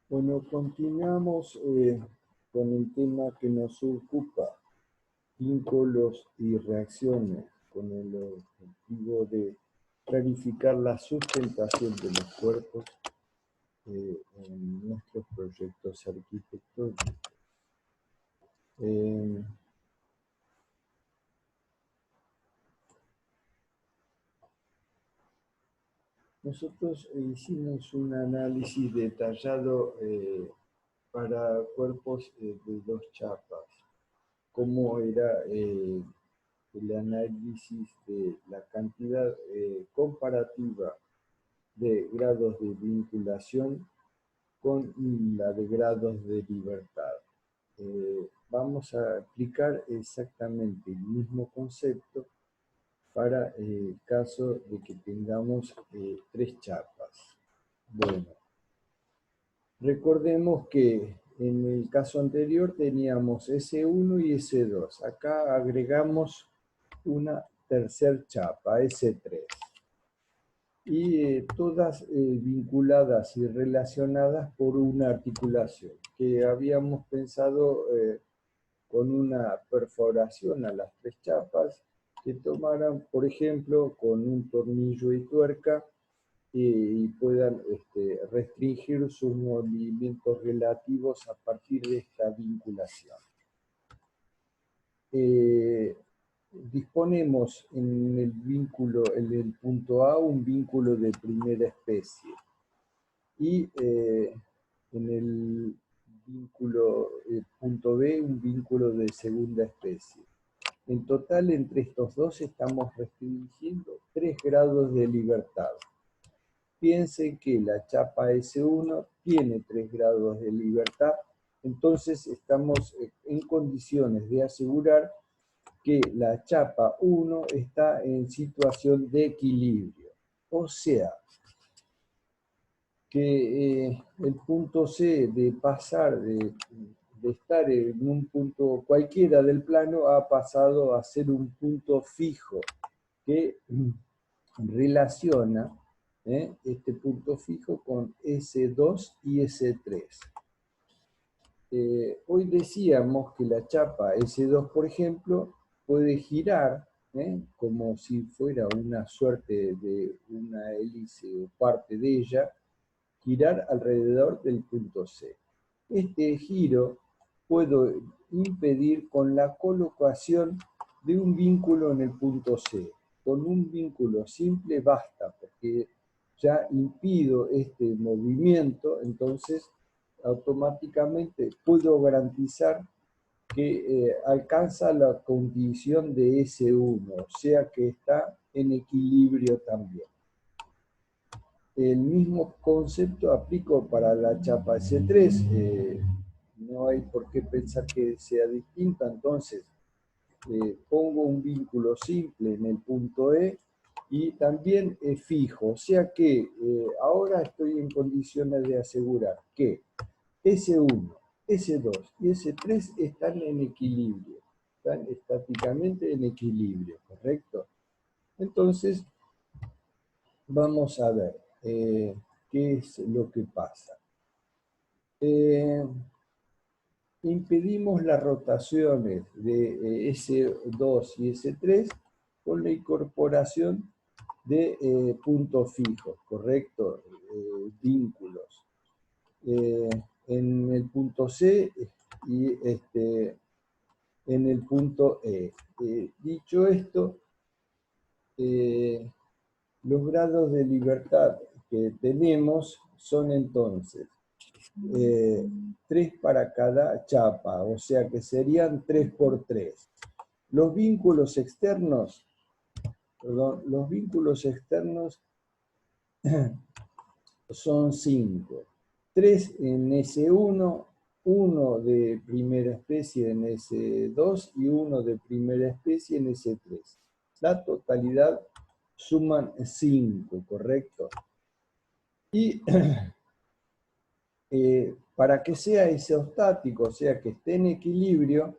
Bueno, continuamos con el tema que nos ocupa, vínculos y reacciones, con el objetivo de clarificar la sustentación de los cuerpos en nuestros proyectos arquitectónicos. Nosotros hicimos un análisis detallado para cuerpos de dos chapas, cómo era el análisis de la cantidad comparativa de grados de vinculación con la de grados de libertad. Vamos a aplicar exactamente el mismo concepto para el caso de que tengamos tres chapas. Bueno, recordemos que en el caso anterior teníamos S1 y S2. Acá agregamos una tercer chapa, S3. Y todas vinculadas y relacionadas por una articulación, que habíamos pensado con una perforación a las tres chapas, que tomaran, por ejemplo, con un tornillo y tuerca, y puedan restringir sus movimientos relativos a partir de esta vinculación. Disponemos en el vínculo, en el punto A, un vínculo de primera especie, y en el vínculo punto B, un vínculo de segunda especie. En total, entre estos dos estamos restringiendo 3 grados de libertad. Piensen que la chapa S1 tiene 3 grados de libertad, entonces estamos en condiciones de asegurar que la chapa 1 está en situación de equilibrio. O sea, que el punto C de pasar de estar en un punto cualquiera del plano ha pasado a ser un punto fijo que relaciona este punto fijo con S2 y S3. Hoy decíamos que la chapa S2, por ejemplo, puede girar como si fuera una suerte de una hélice o parte de ella, girar alrededor del punto C. Este giro puedo impedir con la colocación de un vínculo en el punto C. Con un vínculo simple basta, porque ya impido este movimiento, entonces automáticamente puedo garantizar que alcanza la condición de S1, o sea que está en equilibrio también. El mismo concepto aplico para la chapa S3, no hay por qué pensar que sea distinta, entonces pongo un vínculo simple en el punto E y también fijo, o sea que ahora estoy en condiciones de asegurar que S1, S2 y S3 están en equilibrio, están estáticamente en equilibrio, ¿correcto? Entonces, vamos a ver qué es lo que pasa. Impedimos las rotaciones de S2 y S3 con la incorporación de puntos fijos, ¿correcto? Vínculos. En el punto C y en el punto E. Dicho esto, los grados de libertad que tenemos son entonces 3 para cada chapa, o sea que serían 3 por 3. Los vínculos externos, son 5. 3 en S1, 1 de primera especie en S2 y 1 de primera especie en S3. La totalidad suman 5, ¿correcto? Y para que sea isostático, o sea que esté en equilibrio,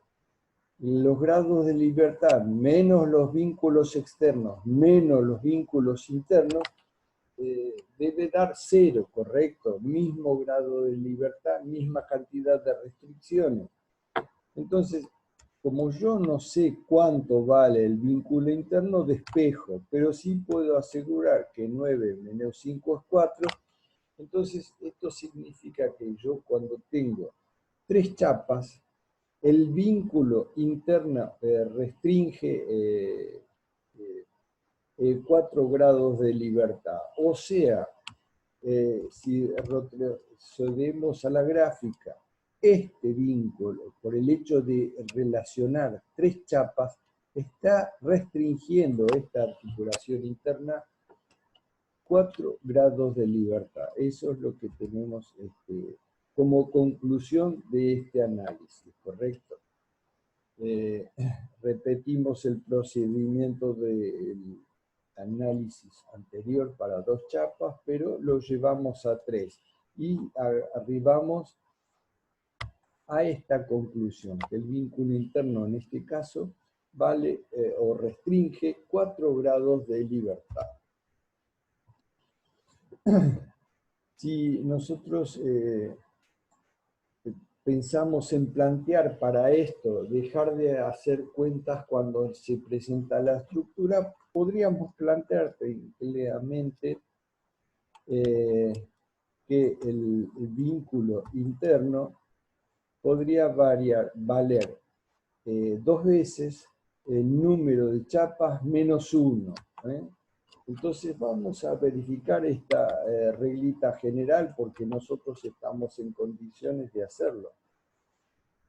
los grados de libertad menos los vínculos externos, menos los vínculos internos, debe dar 0, correcto, mismo grado de libertad, misma cantidad de restricciones. Entonces, como yo no sé cuánto vale el vínculo interno, despejo, pero sí puedo asegurar que 9 menos 5 es 4. Entonces, esto significa que yo cuando tengo 3 chapas, el vínculo interno restringe 4 grados de libertad. O sea, si retrocedemos a la gráfica, este vínculo, por el hecho de relacionar 3 chapas, está restringiendo esta articulación interna 4 grados de libertad. Eso es lo que tenemos como conclusión de este análisis, ¿correcto? Repetimos el procedimiento del análisis anterior para 2 chapas, pero lo llevamos a 3 y arribamos a esta conclusión, que el vínculo interno en este caso vale o restringe 4 grados de libertad. Si nosotros pensamos en plantear para esto, dejar de hacer cuentas cuando se presenta la estructura, podríamos plantear claramente que el vínculo interno podría valer 2 veces el número de chapas menos 1. Entonces vamos a verificar esta reglita general porque nosotros estamos en condiciones de hacerlo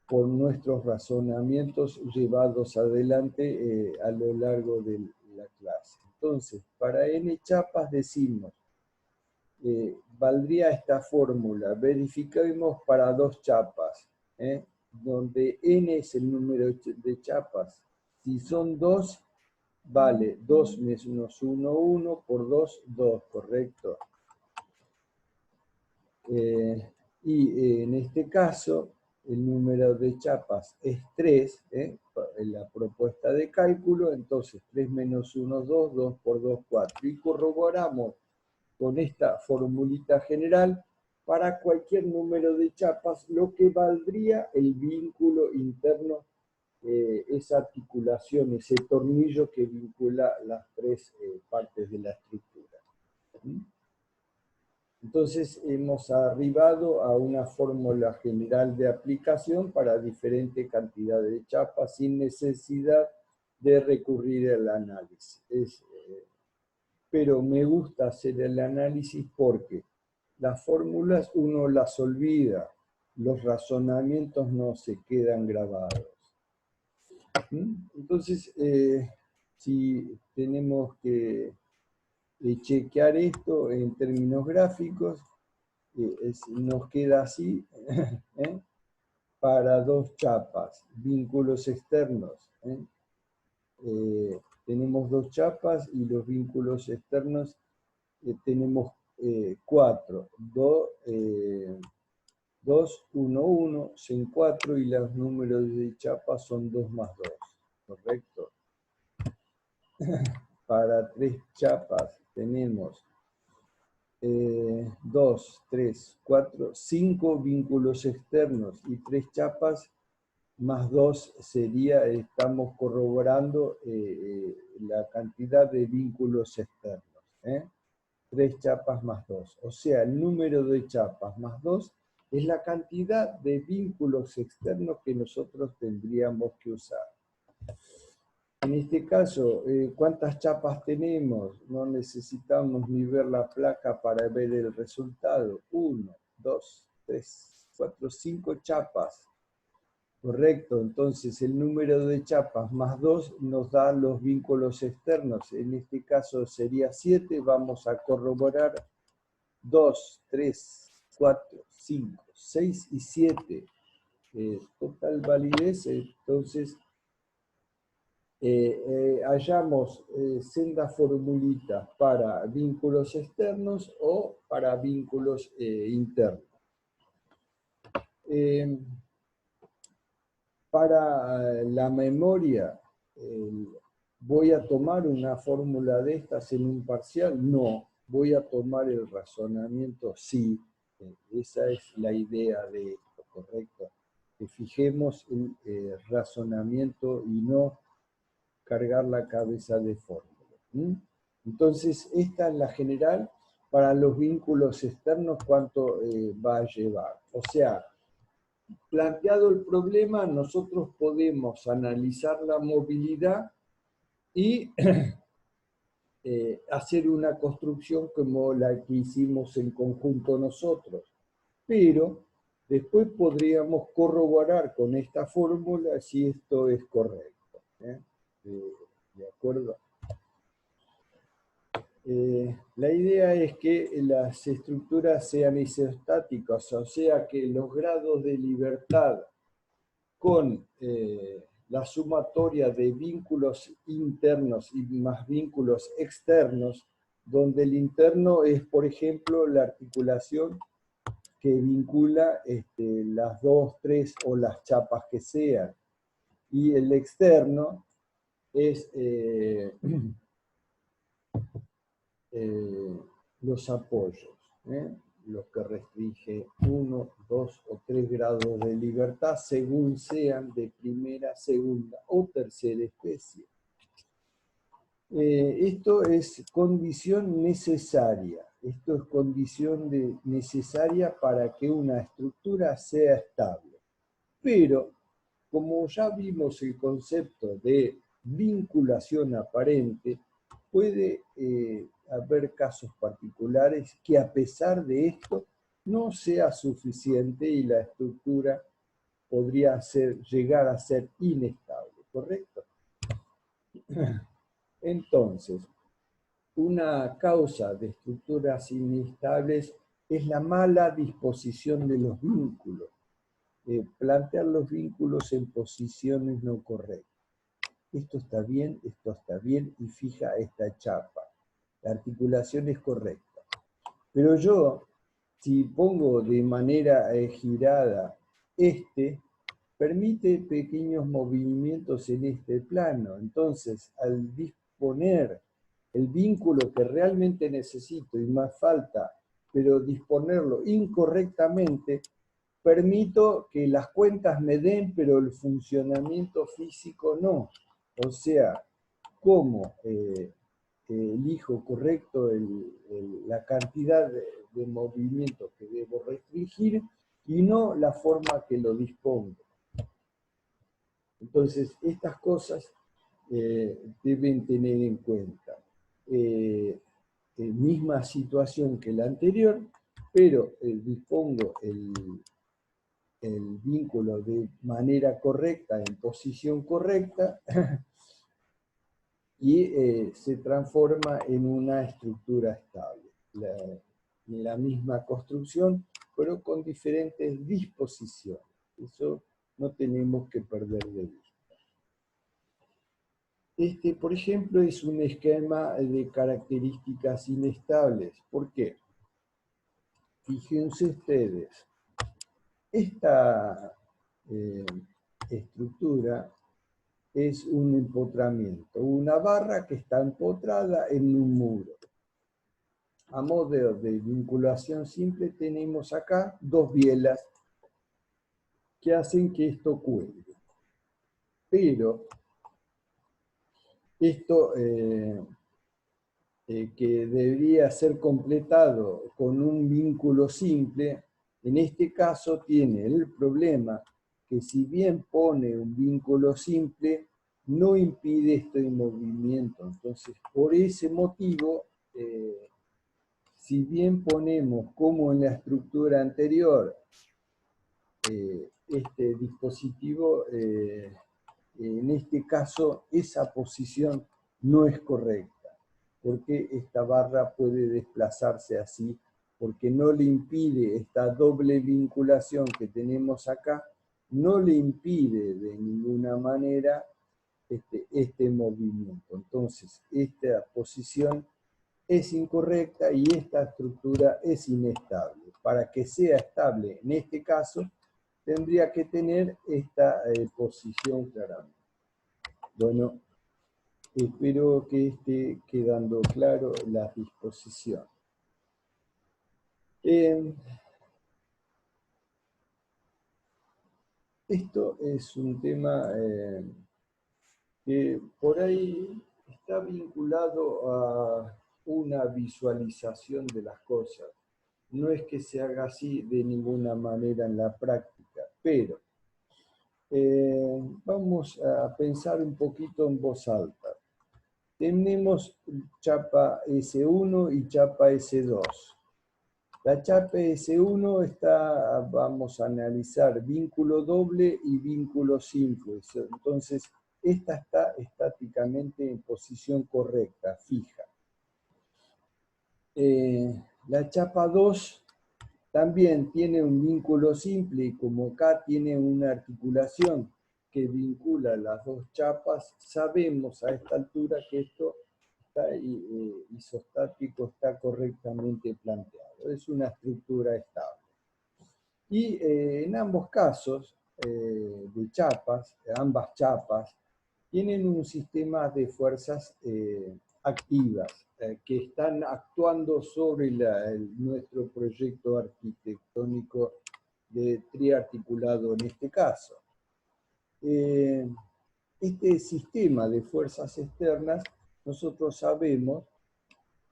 por nuestros razonamientos llevados adelante a lo largo de la clase. Entonces, para n chapas decimos, valdría esta fórmula, verifiquemos para 2 chapas, donde n es el número de chapas. Si son 2, vale 2 menos 1, 1, por 2, 2, correcto. Y en este caso, el número de chapas es 3, en la propuesta de cálculo, entonces 3 menos 1, 2, 2 por 2, 4. Y corroboramos con esta formulita general para cualquier número de chapas lo que valdría el vínculo interno, esa articulación, ese tornillo que vincula las 3 partes de la estructura. Entonces hemos arribado a una fórmula general de aplicación para diferente cantidad de chapas sin necesidad de recurrir al análisis. Pero me gusta hacer el análisis porque las fórmulas uno las olvida, los razonamientos no se quedan grabados. Entonces, si tenemos que chequear esto en términos gráficos, nos queda así, para 2 chapas, vínculos externos. Tenemos 2 chapas y los vínculos externos tenemos 4. 2, 1, 1, son 4 y los números de chapas son 2 más 2, ¿correcto? Para 3 chapas tenemos 2, 3, 4, 5 vínculos externos y 3 chapas más 2 sería, estamos corroborando la cantidad de vínculos externos. 3 chapas más 2. O sea, el número de chapas más 2 es la cantidad de vínculos externos que nosotros tendríamos que usar. En este caso, ¿cuántas chapas tenemos? No necesitamos ni ver la placa para ver el resultado. 1, 2, 3, 4, 5 chapas. Correcto, entonces el número de chapas más 2 nos da los vínculos externos. En este caso sería 7. Vamos a corroborar 2, 3, 4, 5, 6 y 7. Total validez, entonces hallamos sendas formulitas para vínculos externos o para vínculos internos. Para la memoria, ¿voy a tomar una fórmula de estas en un parcial? No, voy a tomar el razonamiento, sí, esa es la idea de esto, ¿correcto? Que fijemos el razonamiento y no cargar la cabeza de fórmula. Entonces, esta es la general para los vínculos externos, cuánto va a llevar. O sea, planteado el problema, nosotros podemos analizar la movilidad y hacer una construcción como la que hicimos en conjunto nosotros. Pero después podríamos corroborar con esta fórmula si esto es correcto. ¿De acuerdo? La idea es que las estructuras sean isostáticas, o sea que los grados de libertad con la sumatoria de vínculos internos y más vínculos externos, donde el interno es, por ejemplo, la articulación que vincula las dos, tres o las chapas que sean, y el externo es los apoyos, los que restringe 1, 2 o 3 grados de libertad según sean de primera, segunda o tercera especie. Esto es condición necesaria. Esto es condición necesaria para que una estructura sea estable. Pero, como ya vimos el concepto de vinculación aparente, puede haber casos particulares que a pesar de esto no sea suficiente y la estructura podría llegar a ser inestable, ¿correcto? Entonces, una causa de estructuras inestables es la mala disposición de los vínculos. Plantear los vínculos en posiciones no correctas. Esto está bien y fija esta chapa. La articulación es correcta. Pero yo, si pongo de manera girada permite pequeños movimientos en este plano. Entonces, al disponer el vínculo que realmente necesito y más falta, pero disponerlo incorrectamente, permito que las cuentas me den, pero el funcionamiento físico no. O sea, ¿cómo elijo correcto la cantidad de movimientos que debo restringir y no la forma que lo dispongo? Entonces, estas cosas deben tener en cuenta. Misma situación que la anterior, pero dispongo el vínculo de manera correcta, en posición correcta, y se transforma en una estructura estable. La misma construcción, pero con diferentes disposiciones. Eso no tenemos que perder de vista. Este, por ejemplo, es un esquema de características inestables. ¿Por qué? Fíjense ustedes, esta estructura es un empotramiento, una barra que está empotrada en un muro. A modo de vinculación simple tenemos acá dos bielas que hacen que esto cuelgue. Pero esto que debería ser completado con un vínculo simple, en este caso tiene el problema que si bien pone un vínculo simple, no impide este movimiento. Entonces, por ese motivo, si bien ponemos como en la estructura anterior, este dispositivo, en este caso, esa posición no es correcta, porque esta barra puede desplazarse así, porque no le impide esta doble vinculación que tenemos acá, no le impide de ninguna manera este movimiento. Entonces, esta posición es incorrecta y esta estructura es inestable. Para que sea estable en este caso, tendría que tener esta posición claramente. Bueno, espero que esté quedando claro la disposición. Esto es un tema que por ahí está vinculado a una visualización de las cosas. No es que se haga así de ninguna manera en la práctica, pero vamos a pensar un poquito en voz alta. Tenemos chapa S1 y chapa S2. La chapa S1 está, vamos a analizar vínculo doble y vínculo simple. Entonces, esta está estáticamente en posición correcta, fija. La chapa 2 también tiene un vínculo simple y como acá tiene una articulación que vincula las dos chapas, sabemos a esta altura que esto está isostático, está correctamente planteado. Es una estructura estable. Y en ambos casos de chapas, ambas chapas, tienen un sistema de fuerzas activas que están actuando sobre nuestro proyecto arquitectónico de triarticulado en este caso. Este sistema de fuerzas externas, nosotros sabemos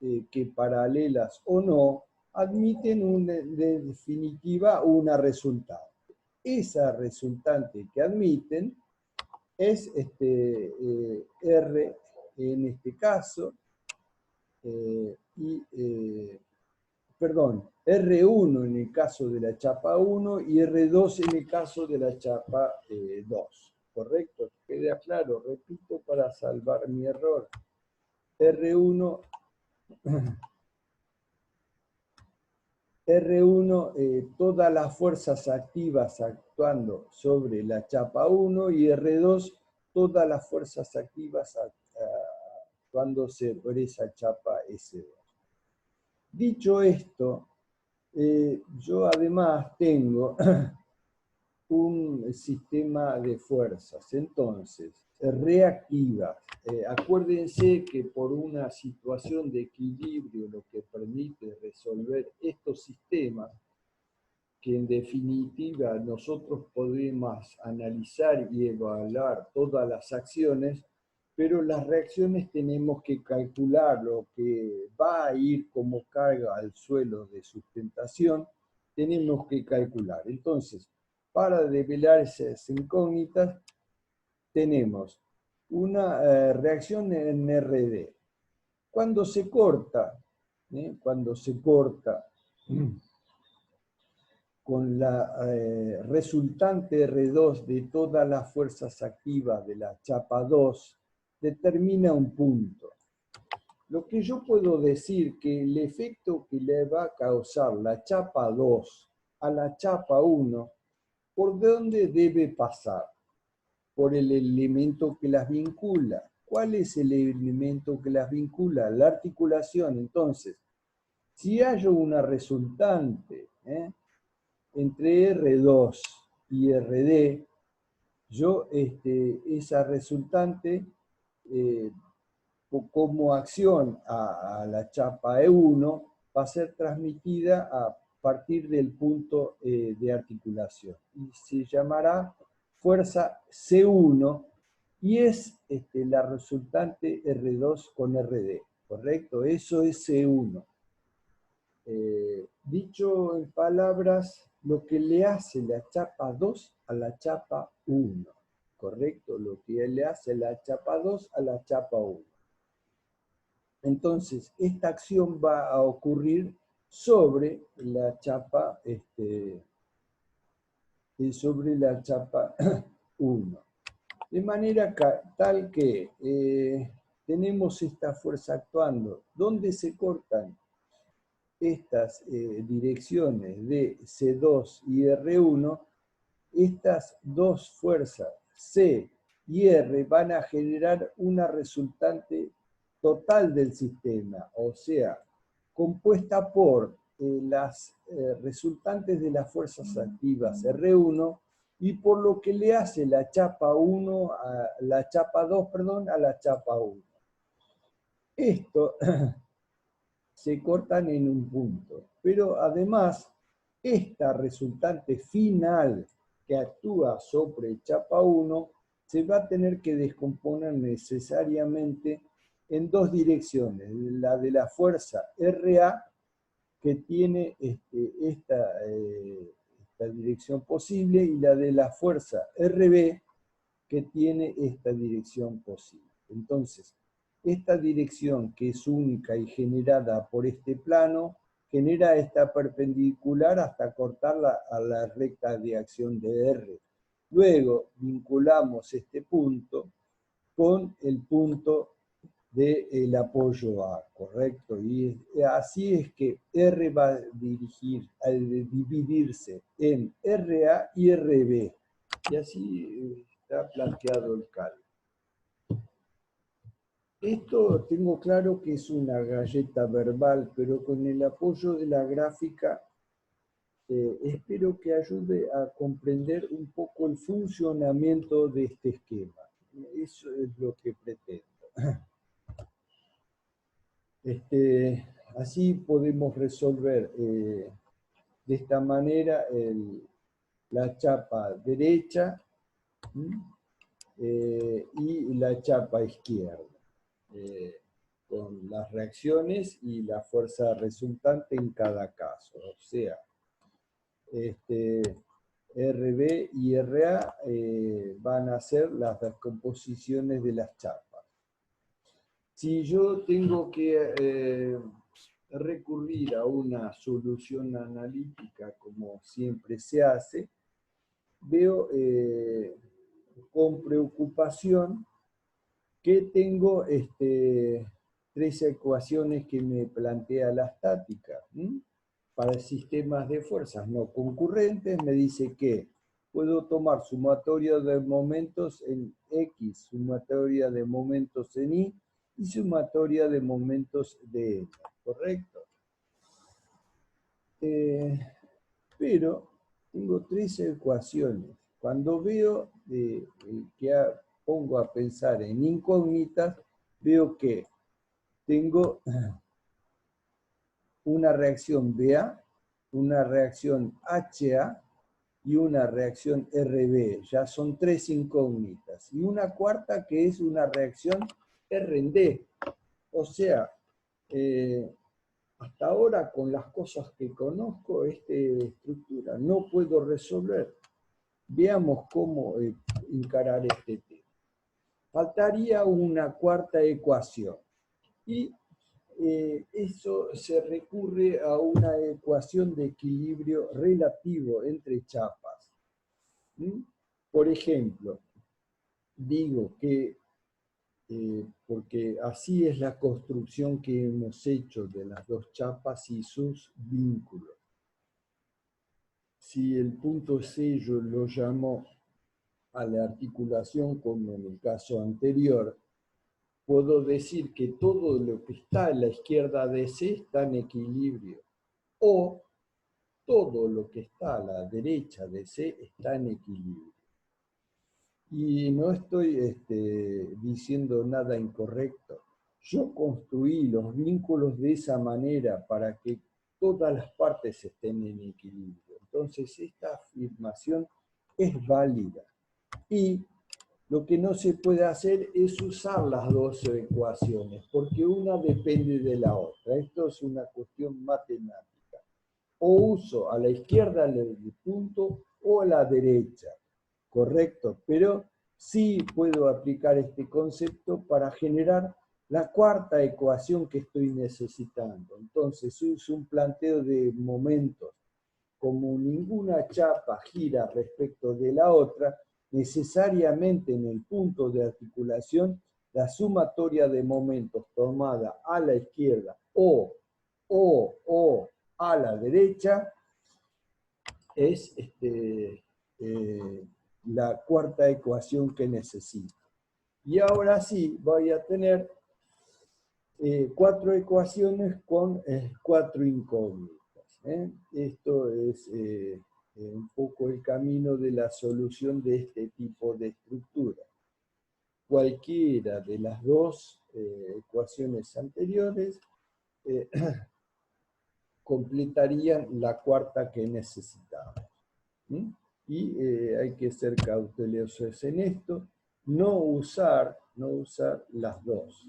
que paralelas o no, admiten de definitiva una resultante. Esa resultante que admiten es R en este caso, perdón, R1 en el caso de la chapa 1 y R2 en el caso de la chapa 2. ¿Correcto? ¿Queda claro? Repito para salvar mi error. R1, todas las fuerzas activas actuando sobre la chapa 1 y R2, todas las fuerzas activas actuando sobre esa chapa S2. Dicho esto, yo además tengo un sistema de fuerzas, entonces, reactivas. Acuérdense que por una situación de equilibrio lo que permite resolver estos sistemas, que en definitiva nosotros podemos analizar y evaluar todas las acciones, pero las reacciones tenemos que calcular lo que va a ir como carga al suelo de sustentación, tenemos que calcular. Entonces, para develar esas incógnitas, tenemos una reacción en RD. Cuando se corta con la resultante R2 de todas las fuerzas activas de la chapa 2, determina un punto. Lo que yo puedo decir que el efecto que le va a causar la chapa 2 a la chapa 1, ¿por dónde debe pasar? Por el elemento que las vincula. ¿Cuál es el elemento que las vincula? La articulación. Entonces, si hay una resultante entre R2 y RD, yo esa resultante como acción a la chapa E1 va a ser transmitida a partir del punto de articulación y se llamará fuerza C1 y es la resultante R2 con RD, ¿correcto? Eso es C1. Dicho en palabras, lo que le hace la chapa 2 a la chapa 1, ¿correcto? Lo que le hace la chapa 2 a la chapa 1. Entonces, esta acción va a ocurrir sobre la chapa, sobre la chapa 1. De manera tal que tenemos esta fuerza actuando. ¿Dónde se cortan estas direcciones de C2 y R1? Estas dos fuerzas, C y R, van a generar una resultante total del sistema, o sea, compuesta por las resultantes de las fuerzas activas R1 y por lo que le hace la chapa 1 a la chapa 2, perdón, a la chapa 1. Esto se cortan en un punto. Pero además, esta resultante final que actúa sobre chapa 1 se va a tener que descomponer necesariamente en dos direcciones. La de la fuerza RA, que tiene esta dirección posible, y la de la fuerza RB, que tiene esta dirección posible. Entonces, esta dirección, que es única y generada por este plano, genera esta perpendicular hasta cortarla a la recta de acción de R. Luego vinculamos este punto con el punto del apoyo A, ¿correcto? Y así es que R va a dividirse en RA y RB. Y así está planteado el cálculo. Esto tengo claro que es una galleta verbal, pero con el apoyo de la gráfica espero que ayude a comprender un poco el funcionamiento de este esquema. Eso es lo que pretendo. Así podemos resolver de esta manera la chapa derecha y la chapa izquierda, con las reacciones y la fuerza resultante en cada caso. O sea, RB y RA van a ser las descomposiciones de las chapas. Si yo tengo que recurrir a una solución analítica, como siempre se hace, veo con preocupación que tengo tres ecuaciones que me plantea la estática. Para sistemas de fuerzas no concurrentes me dice que puedo tomar sumatoria de momentos en X, sumatoria de momentos en Y y sumatoria de momentos de N, ¿correcto? Pero tengo tres ecuaciones. Cuando veo que pongo a pensar en incógnitas, veo que tengo una reacción BA, una reacción HA y una reacción RB. Ya son tres incógnitas. Y una cuarta que es una reacción R&D. O sea, hasta ahora, con las cosas que conozco, esta estructura no puedo resolver. Veamos cómo encarar este tema. Faltaría una cuarta ecuación. Y eso se recurre a una ecuación de equilibrio relativo entre chapas. Por ejemplo, digo que porque así es la construcción que hemos hecho de las dos chapas y sus vínculos. Si el punto C yo lo llamo a la articulación como en el caso anterior, puedo decir que todo lo que está a la izquierda de C está en equilibrio, o todo lo que está a la derecha de C está en equilibrio. Y no estoy diciendo nada incorrecto. Yo construí los vínculos de esa manera para que todas las partes estén en equilibrio. Entonces, esta afirmación es válida. Y lo que no se puede hacer es usar las dos ecuaciones, porque una depende de la otra. Esto es una cuestión matemática. O uso a la izquierda el punto o a la derecha. Correcto, pero sí puedo aplicar este concepto para generar la cuarta ecuación que estoy necesitando. Entonces, uso un planteo de momentos. Como ninguna chapa gira respecto de la otra, necesariamente en el punto de articulación, la sumatoria de momentos tomada a la izquierda o a la derecha es la cuarta ecuación que necesito. Y ahora sí voy a tener cuatro ecuaciones con cuatro incógnitas. Esto es un poco el camino de la solución de este tipo de estructura. Cualquiera de las dos ecuaciones anteriores completarían la cuarta que necesitamos. ¿Sí? Y hay que ser cautelosos en esto, no usar las dos,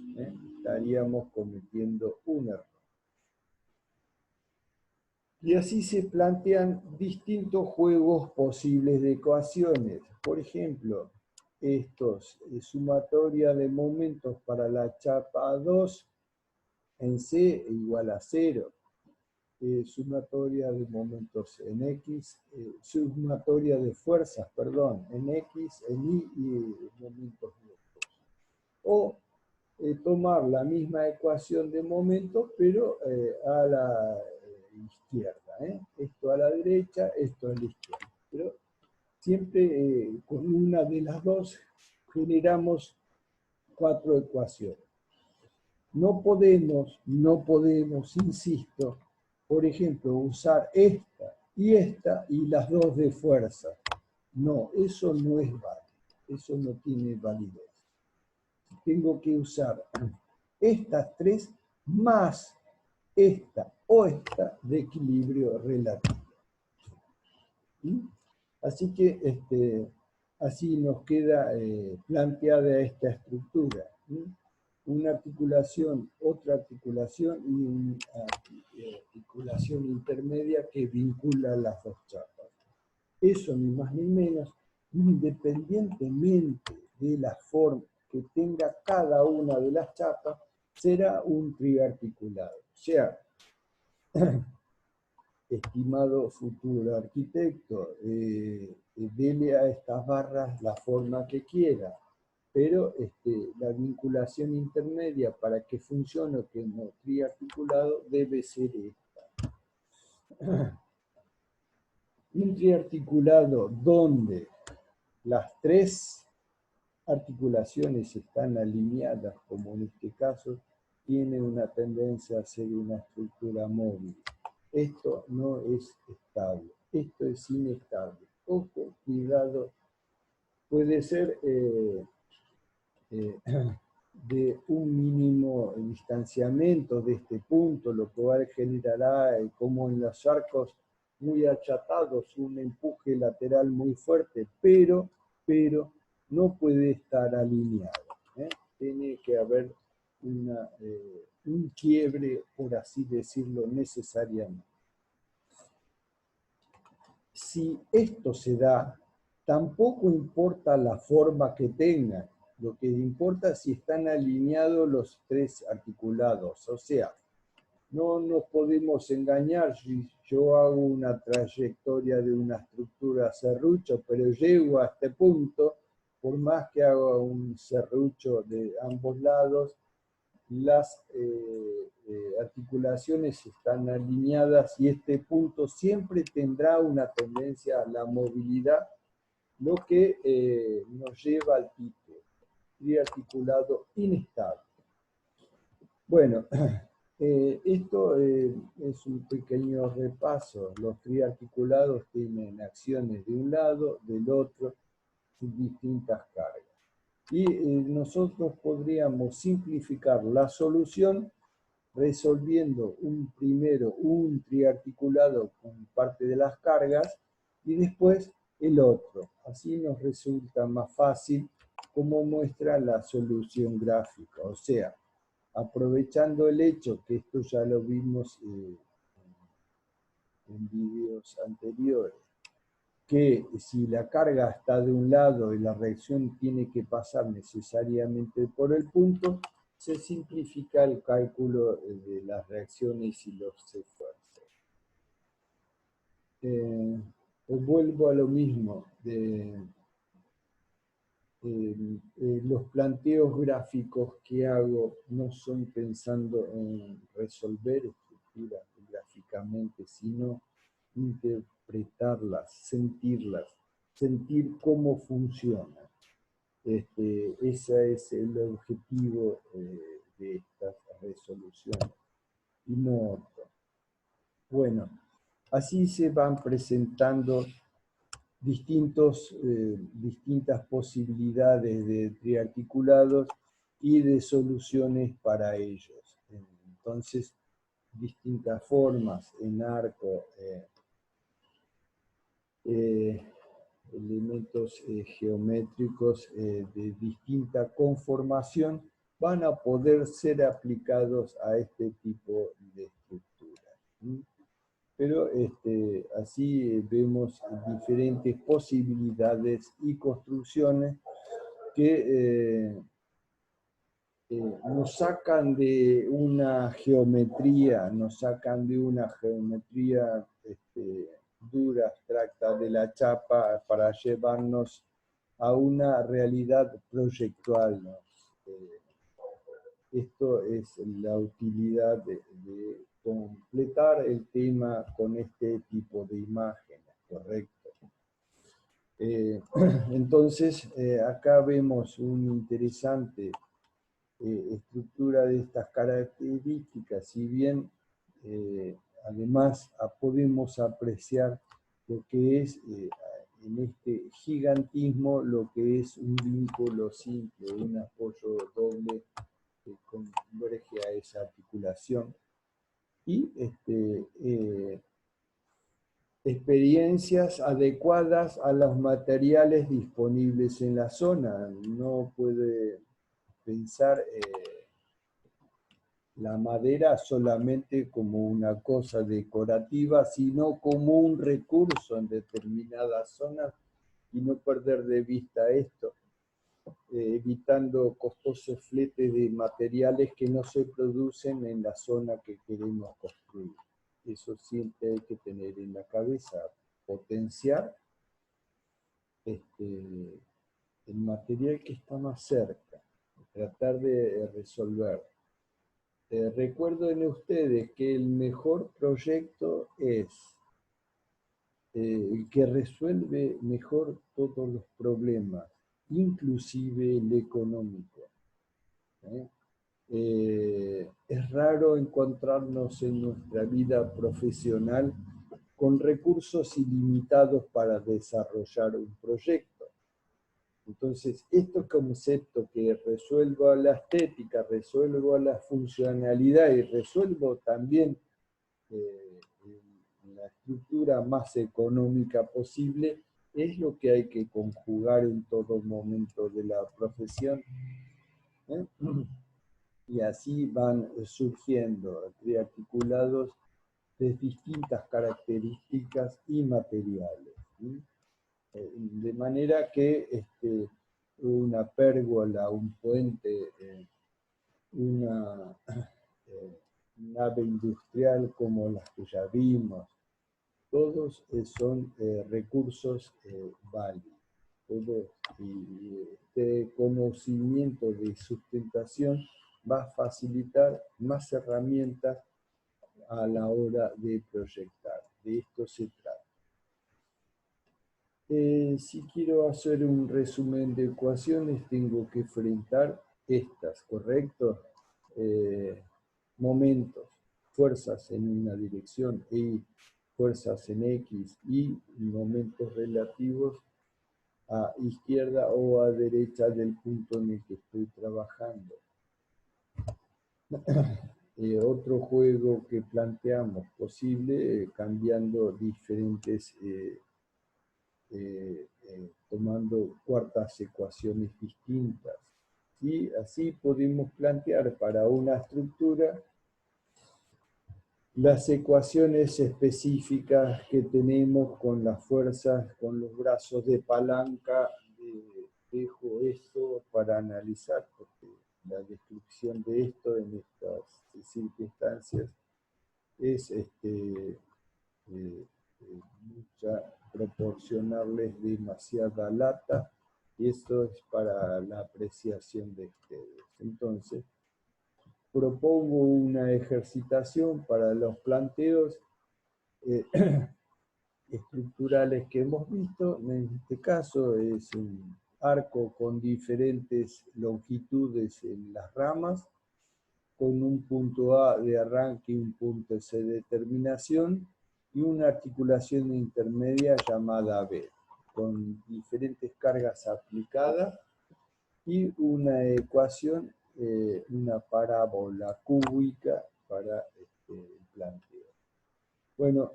estaríamos cometiendo un error. Y así se plantean distintos juegos posibles de ecuaciones. Por ejemplo, estos, sumatoria de momentos para la chapa 2 en C igual a 0. Sumatoria de momentos en X, sumatoria de fuerzas, perdón, en X, en Y y momentos neutros. O tomar la misma ecuación de momentos, pero a la izquierda. Esto a la derecha, esto a la izquierda. Pero siempre con una de las dos generamos 4 ecuaciones. No podemos, insisto, por ejemplo, usar esta y las dos de fuerza. No, eso no es válido, eso no tiene validez. Tengo que usar estas tres más esta o esta de equilibrio relativo. ¿Sí? Así que así nos queda planteada esta estructura. ¿Sí? Una articulación, otra articulación y una articulación intermedia que vincula las dos chapas. Eso ni más ni menos, independientemente de la forma que tenga cada una de las chapas, será un triarticulado. O sea, estimado futuro arquitecto, dele a estas barras la forma que quiera, pero la vinculación intermedia para que funcione como triarticulado debe ser esta. Un triarticulado donde las tres articulaciones están alineadas, como en este caso, tiene una tendencia a ser una estructura móvil. Esto no es estable, esto es inestable. Ojo, cuidado, puede ser de un mínimo distanciamiento de este punto, lo cual generará, como en los arcos muy achatados, un empuje lateral muy fuerte, pero no puede estar alineado. Tiene que haber un quiebre, por así decirlo, necesariamente. Si esto se da, tampoco importa la forma que tenga, lo que importa es si están alineados los tres articulados. O sea, no nos podemos engañar si yo hago una trayectoria de una estructura serrucho, pero llego a este punto, por más que haga un serrucho de ambos lados, las articulaciones están alineadas y este punto siempre tendrá una tendencia a la movilidad, lo que nos lleva al tipo triarticulado inestable. Bueno, esto es un pequeño repaso. Los triarticulados tienen acciones de un lado, del otro, sin distintas cargas. Y nosotros podríamos simplificar la solución resolviendo primero un triarticulado con parte de las cargas y después el otro. Así nos resulta más fácil, como muestra la solución gráfica. O sea, aprovechando el hecho que esto ya lo vimos en vídeos anteriores, que si la carga está de un lado y la reacción tiene que pasar necesariamente por el punto, se simplifica el cálculo de las reacciones y los esfuerzos. Vuelvo a lo mismo, los planteos gráficos que hago no son pensando en resolver estructuras gráficamente, sino interpretarlas, sentir cómo funcionan. Ese es el objetivo de estas resoluciones y no otro. Bueno, así se van presentando distintas posibilidades de triarticulados y de soluciones para ellos. Entonces, distintas formas en arco, elementos geométricos de distinta conformación, van a poder ser aplicados a este tipo de estructuras. Pero así vemos diferentes posibilidades y construcciones que nos sacan de una geometría, dura, abstracta de la chapa para llevarnos a una realidad proyectual, ¿no? Esto es la utilidad de completar el tema con este tipo de imágenes, ¿correcto? Entonces, acá vemos una interesante estructura de estas características, si bien además podemos apreciar lo que es en este gigantismo, lo que es un vínculo simple, un apoyo doble que converge a esa articulación, y experiencias adecuadas a los materiales disponibles en la zona. No puede pensar la madera solamente como una cosa decorativa, sino como un recurso en determinadas zonas, y no perder de vista esto, evitando costosos fletes de materiales que no se producen en la zona que queremos construir. Eso siempre hay que tener en la cabeza, potenciar el material que está más cerca, tratar de resolver. Recuerden ustedes que el mejor proyecto es el que resuelve mejor todos los problemas, inclusive el económico. Es raro encontrarnos en nuestra vida profesional con recursos ilimitados para desarrollar un proyecto. Entonces, estos conceptos que resuelvo la estética, resuelvo la funcionalidad y resuelvo también la estructura más económica posible, es lo que hay que conjugar en todo momento de la profesión. Y así van surgiendo triarticulados de distintas características y materiales. De manera que una pérgola, un puente, una nave industrial como las que ya vimos, todos son recursos válidos. Y este conocimiento de sustentación va a facilitar más herramientas a la hora de proyectar. De esto se trata. Si quiero hacer un resumen de ecuaciones, tengo que enfrentar estas, ¿correcto? Momentos, fuerzas en una dirección y fuerzas en X, y momentos relativos a izquierda o a derecha del punto en el que estoy trabajando. Otro juego que planteamos posible, cambiando diferentes tomando cuartas ecuaciones distintas. Y así podemos plantear para una estructura las ecuaciones específicas que tenemos con las fuerzas, con los brazos de palanca. Dejo esto para analizar, porque la descripción de esto en estas circunstancias es proporcionarles demasiada lata, y esto es para la apreciación de ustedes. Entonces, propongo una ejercitación para los planteos estructurales que hemos visto. En este caso es un arco con diferentes longitudes en las ramas, con un punto A de arranque y un punto C de terminación, y una articulación intermedia llamada B, con diferentes cargas aplicadas, y una ecuación, una parábola cúbica para planteo. Bueno,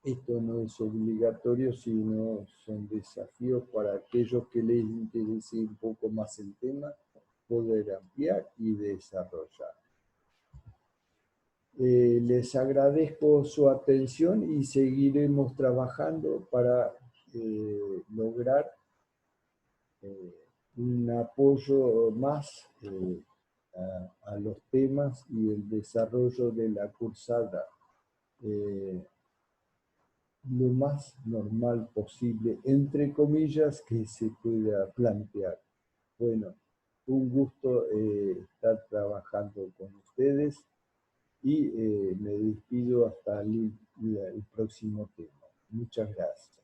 esto no es obligatorio, sino son desafíos para aquellos que les interese un poco más el tema, poder ampliar y desarrollar. Les agradezco su atención y seguiremos trabajando para lograr un apoyo más a los temas y el desarrollo de la cursada lo más normal posible, entre comillas, que se pueda plantear. Bueno, un gusto estar trabajando con ustedes y me despido hasta el próximo tema. Muchas gracias.